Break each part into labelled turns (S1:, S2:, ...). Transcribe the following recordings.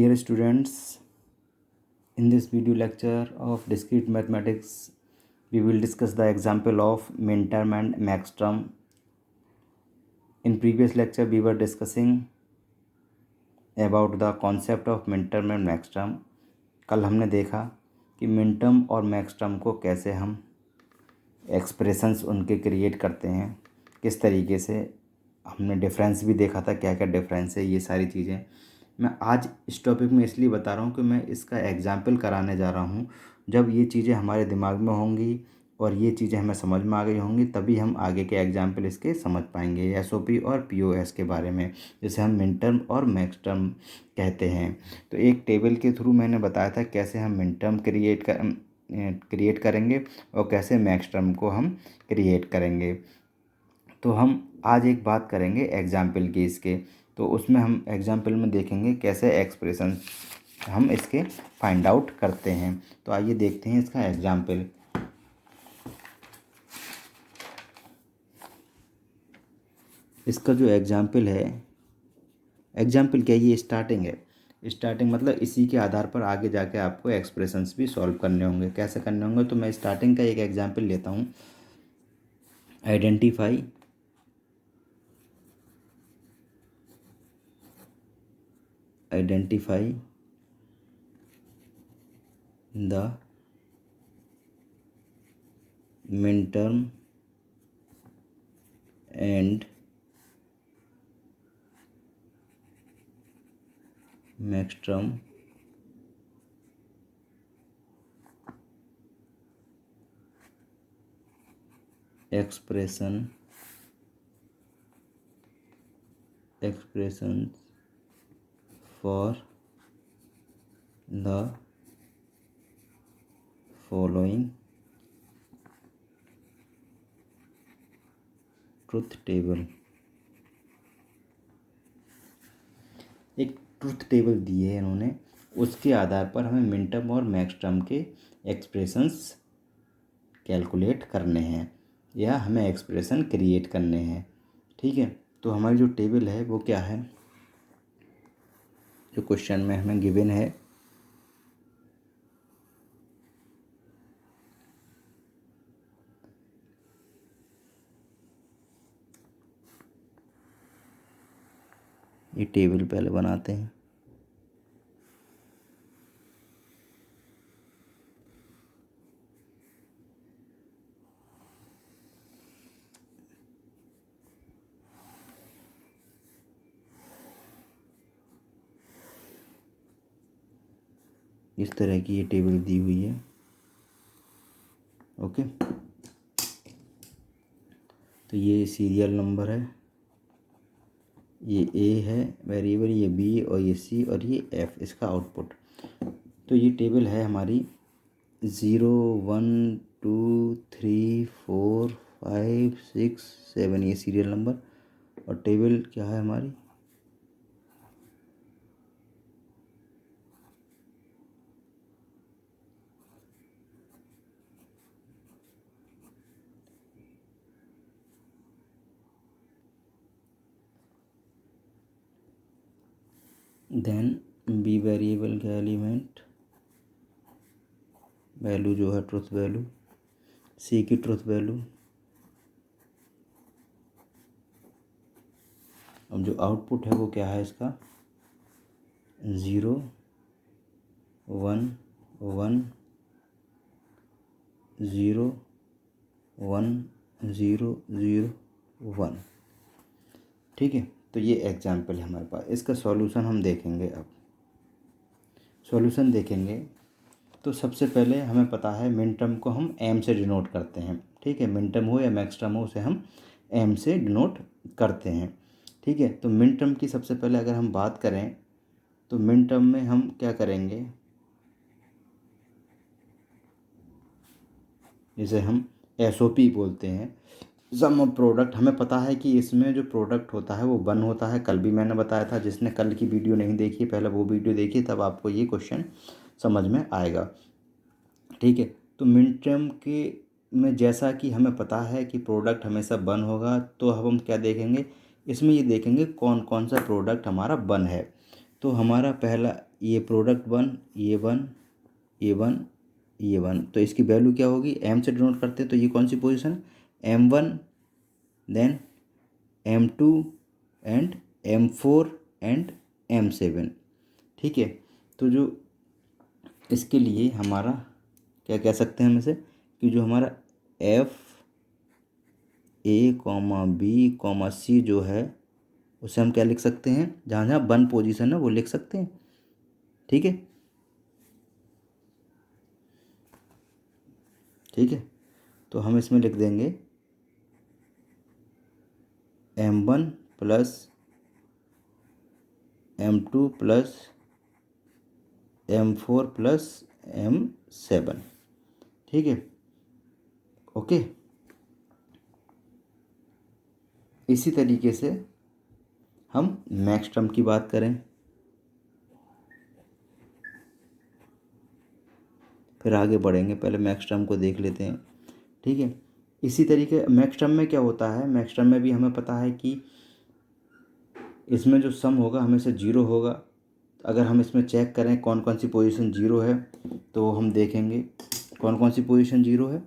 S1: Dear students, in this video lecture of discrete mathematics, we will discuss the example of minterm and maxterm. In previous lecture, we were discussing about the concept of minterm and maxterm. कल हमने देखा कि minterm और maxterm को कैसे हम expressions उनके create करते हैं, किस तरीके से हमने डिफरेंस भी देखा था, क्या क्या डिफरेंस है, ये सारी चीज़ें मैं आज इस टॉपिक में इसलिए बता रहा हूँ कि मैं इसका एग्जाम्पल कराने जा रहा हूँ। जब ये चीज़ें हमारे दिमाग में होंगी और ये चीज़ें हमें समझ में आ गई होंगी, तभी हम आगे के एग्जाम्पल इसके समझ पाएंगे, एसओपी और पीओएस के बारे में, जिसे हम मिनटर्म और मैक्सटर्म कहते हैं। तो एक टेबल के थ्रू मैंने बताया था कैसे हम मिनटर्म क्रिएट करेंगे और कैसे मैक्सटर्म को हम क्रिएट करेंगे। तो हम आज एक बात करेंगे एग्जाम्पल की इसके, तो उसमें हम एग्जाम्पल में देखेंगे कैसे एक्सप्रेशन हम इसके फाइंड आउट करते हैं। तो आइए देखते हैं इसका एग्जाम्पल। इसका जो एग्जाम्पल है, एग्जाम्पल क्या, ये स्टार्टिंग है। स्टार्टिंग मतलब इसी के आधार पर आगे जाके आपको एक्सप्रेशंस भी सॉल्व करने होंगे। कैसे करने होंगे, तो मैं स्टार्टिंग का एक एग्जाम्पल लेता हूँ। Identify the minterm and maxterm expressions for the following truth table. एक ट्रुथ टेबल दी है इन्होंने, उसके आधार पर हमें मिनटर्म और मैक्सटर्म के एक्सप्रेशंस कैलकुलेट करने हैं या हमें एक्सप्रेशन क्रिएट करने हैं। ठीक है, तो हमारी जो टेबल है वो क्या है, जो क्वेश्चन में हमें गिवन है। ये टेबल पहले बनाते हैं। इस तरह की ये टेबल दी हुई है। ओके, तो ये सीरियल नंबर है, ये ए है वेरिएबल, ये बी और ये सी और ये एफ इसका आउटपुट। तो ये टेबल है हमारी 0 1 2 3 4 5 6 7, ये सीरियल नंबर। और टेबल क्या है हमारी, देन बी वेरिएबल का एलिमेंट वैल्यू जो है ट्रुथ वैल्यू, सी की ट्रुथ वैल्यू। अब जो आउटपुट है वो क्या है इसका, 0 1 1 0 1 0 0 1। ठीक है, तो ये एग्जाम्पल है हमारे पास। इसका सॉल्यूशन हम देखेंगे। अब सॉल्यूशन देखेंगे तो सबसे पहले हमें पता है मिन टर्म को हम एम से डिनोट करते हैं। ठीक है, मिन टर्म हो या मैक्स टर्म हो, उसे हम एम से डिनोट करते हैं। ठीक है, तो मिन टर्म की सबसे पहले अगर हम बात करें तो मिन टर्म में हम क्या करेंगे, जिसे हम एसओपी बोलते हैं, सम ऑफ प्रोडक्ट। हमें पता है कि इसमें जो प्रोडक्ट होता है वो 1 होता है। कल भी मैंने बताया था, जिसने कल की वीडियो नहीं देखी पहले वो वीडियो देखिए, तब आपको ये क्वेश्चन समझ में आएगा। ठीक है, तो मिन टर्म के में जैसा कि हमें पता है कि प्रोडक्ट हमेशा 1 होगा, तो अब हम क्या देखेंगे इसमें, ये देखेंगे कौन कौन सा प्रोडक्ट हमारा 1 है। तो हमारा पहला ये प्रोडक्ट वन, ये वन, ये वन, ये वन, तो इसकी वैल्यू क्या होगी, एम से डिनोट करते हैं, तो ये कौन सी position, M1, then M2 and M4 and M7। ठीक है, तो जो इसके लिए हमारा क्या कह सकते हैं हम इसे, कि जो हमारा FA, B, C जो है उसे हम क्या लिख सकते हैं, जहाँ जहाँ वन पोजीशन है वो लिख सकते हैं। ठीक है, ठीक है, तो हम इसमें लिख देंगे M1 plus M2 plus M4 plus M7। ठीक है, ओके। इसी तरीके से हम मैक्स टर्म की बात करें, फिर आगे बढ़ेंगे, पहले मैक्स टर्म को देख लेते हैं। ठीक है, इसी तरीके मैक्स टर्म में क्या होता है, मैक्स टर्म में भी हमें पता है कि इसमें जो सम होगा हमेशा जीरो होगा। अगर हम इसमें चेक करें कौन कौन सी पोजीशन जीरो है, तो हम देखेंगे कौन कौन सी पोजीशन जीरो है,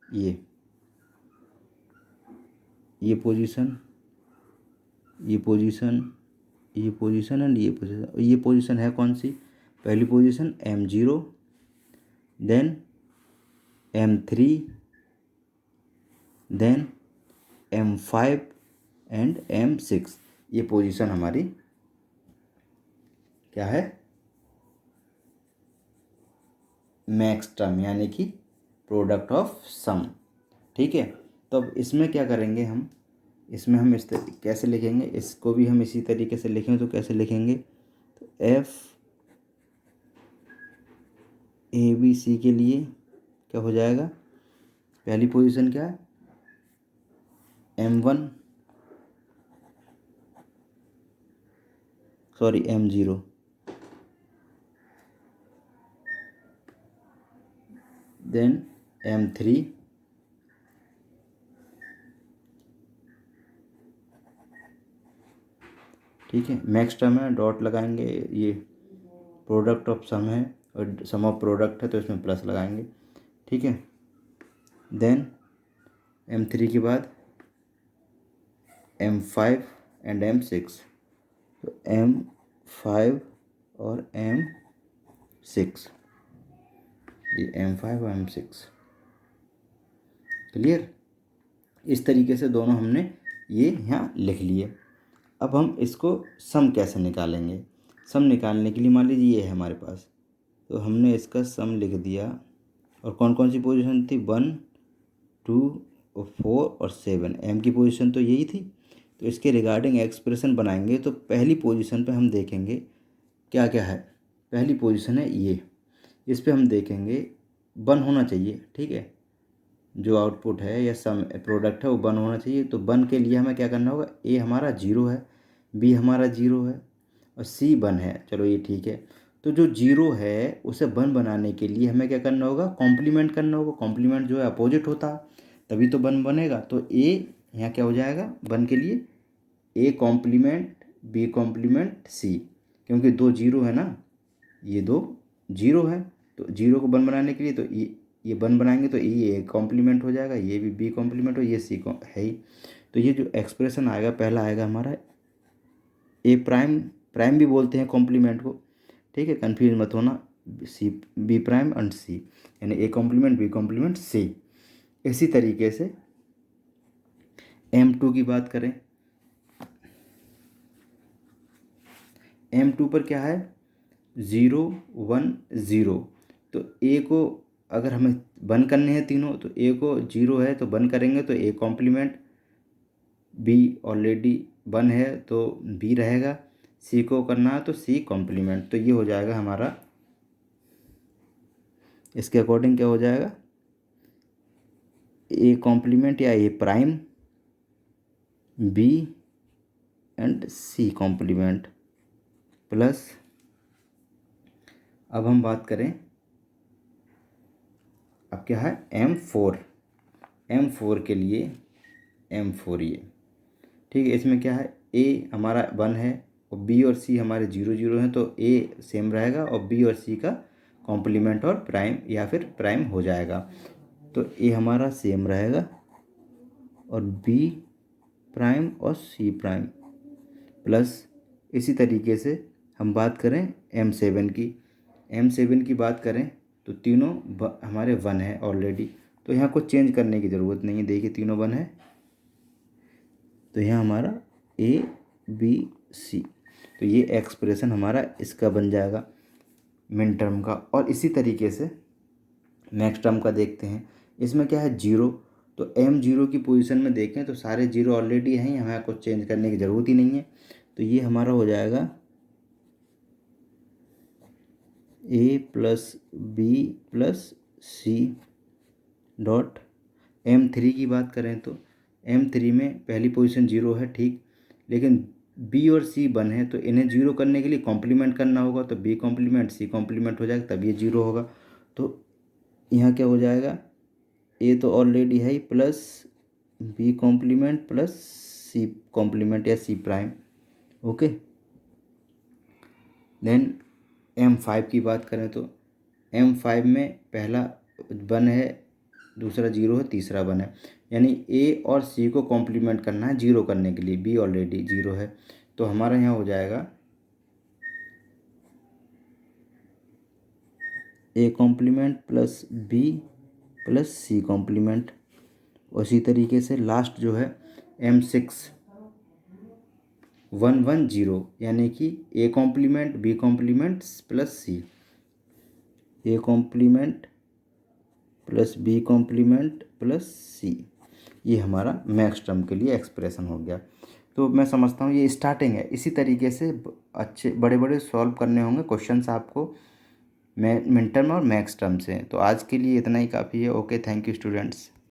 S1: ये पोजीशन, ये पोजीशन, ये पोजीशन एंड ये पोजीशन। ये पोजीशन है कौन सी, पहली position M0, then M3, then M5 and M6। ये पोजीशन हमारी क्या है, मैक्स टर्म यानी कि प्रोडक्ट ऑफ सम। ठीक है, तो अब इसमें क्या करेंगे हम, इसमें हम इस कैसे लिखेंगे, इसको भी हम इसी तरीके से लिखेंगे, तो कैसे लिखेंगे, तो FABC के लिए क्या हो जाएगा, पहली पोजीशन क्या है M1, sorry M0, then M3, ठीक है, मैक्स टर्म है, डॉट लगाएंगे, ये प्रोडक्ट ऑफ सम है और सम ऑफ प्रोडक्ट है तो इसमें प्लस लगाएंगे। ठीक है, देन M3 के बाद M5 एंड M6, तो M5 और M6, ये M5 और M6, क्लियर। इस तरीके से दोनों हमने ये यहाँ लिख लिए। अब हम इसको सम कैसे निकालेंगे, सम निकालने के लिए मान लीजिए ये है हमारे पास, तो हमने इसका सम लिख दिया, और कौन कौन सी पोजीशन थी, 1, 2 और 4 और 7, M की पोजीशन तो यही थी। तो इसके रिगार्डिंग एक्सप्रेशन बनाएंगे, तो पहली पोजीशन पे हम देखेंगे क्या क्या है, पहली पोजीशन है ये, इस पे हम देखेंगे 1 होना चाहिए। ठीक है, जो आउटपुट है या सम प्रोडक्ट है वो 1 होना चाहिए। तो 1 के लिए हमें क्या करना होगा, A हमारा 0 है, B हमारा 0 है और C 1 है, चलो ये ठीक है। तो जो 0 है उसे 1 बनाने के लिए हमें क्या करना होगा, कॉम्प्लीमेंट करना होगा। कॉम्प्लीमेंट जो है अपोजिट होता है, तभी तो 1 बनेगा। तो A यहाँ क्या हो जाएगा 1 के लिए, A complement B complement C, क्योंकि दो 0 है ना, ये दो 0 है, तो 0 को 1 बनाने के लिए तो ये 1 बनाएंगे तो ये कॉम्प्लीमेंट हो जाएगा, ये भी B कॉम्प्लीमेंट हो, ये C है ही। तो ये जो एक्सप्रेशन आएगा पहला आएगा हमारा A प्राइम, प्राइम भी बोलते हैं कॉम्प्लीमेंट को, ठीक है, कन्फ्यूज मत होना, B प्राइम एंड C, यानी A complement B complement C। इसी तरीके से M2 की बात करें, M2 पर क्या है 0 1 0, तो A को अगर हमें 1 करने हैं तीनों, तो A को 0 है तो 1 करेंगे तो A कॉम्प्लीमेंट, B ऑलरेडी 1 है तो B रहेगा, C को करना है तो C कॉम्प्लीमेंट। तो ये हो जाएगा हमारा, इसके अकॉर्डिंग क्या हो जाएगा, A कॉम्प्लीमेंट या A prime B and C complement plus, अब हम बात करें, अब क्या है M4 के लिए M4 ये, ठीक है, इसमें क्या है A हमारा 1 है और बी और सी हमारे 0 0 हैं, तो ए सेम रहेगा और बी और सी का कॉम्प्लीमेंट और प्राइम या फिर प्राइम हो जाएगा। तो ए हमारा सेम रहेगा और बी प्राइम और सी प्राइम प्लस इसी तरीके से हम बात करें M7 की। M7 की बात करें तो तीनों हमारे 1 है ऑलरेडी, तो यहाँ कुछ चेंज करने की ज़रूरत नहीं है। देखिए तीनों 1 है, तो यहाँ हमारा ABC, तो ये एक्सप्रेशन हमारा इसका बन जाएगा मिन टर्म का। और इसी तरीके से नेक्स्ट टर्म का देखते हैं। इसमें क्या है 0, तो M0 की पोजीशन में देखें तो सारे 0 ऑलरेडी हैं, हमें कुछ चेंज करने की ज़रूरत ही नहीं है। तो ये हमारा हो जाएगा A plus B plus C dot. M3 की बात करें तो M3 में पहली पोजीशन 0 है, ठीक, लेकिन B और C 1 है, तो इन्हें 0 करने के लिए कॉम्प्लीमेंट करना होगा, तो B कॉम्प्लीमेंट C कॉम्प्लीमेंट हो जाएगा, तब ये 0 होगा। तो यहाँ क्या हो जाएगा, A तो ऑलरेडी है ही, plus B complement plus C complement या C prime. Okay, then M5 की बात करें तो M5 में पहला 1 है, दूसरा 0 है, तीसरा 1 है, यानी A और C को कॉम्प्लीमेंट करना है 0 करने के लिए। B ऑलरेडी 0 है, तो हमारा यहाँ हो जाएगा A complement plus B plus C complement. उसी तरीके से लास्ट जो है M6 1 1 0, यानी कि A complement B complement plus C, A complement plus B complement plus C, ये हमारा मैक्स टर्म के लिए एक्सप्रेशन हो गया। तो मैं समझता हूँ ये स्टार्टिंग है। इसी तरीके से अच्छे बड़े बड़े सॉल्व करने होंगे क्वेश्चंस आपको मिड टर्म और मैक्स टर्म से। तो आज के लिए इतना ही काफ़ी है। Okay, thank you students.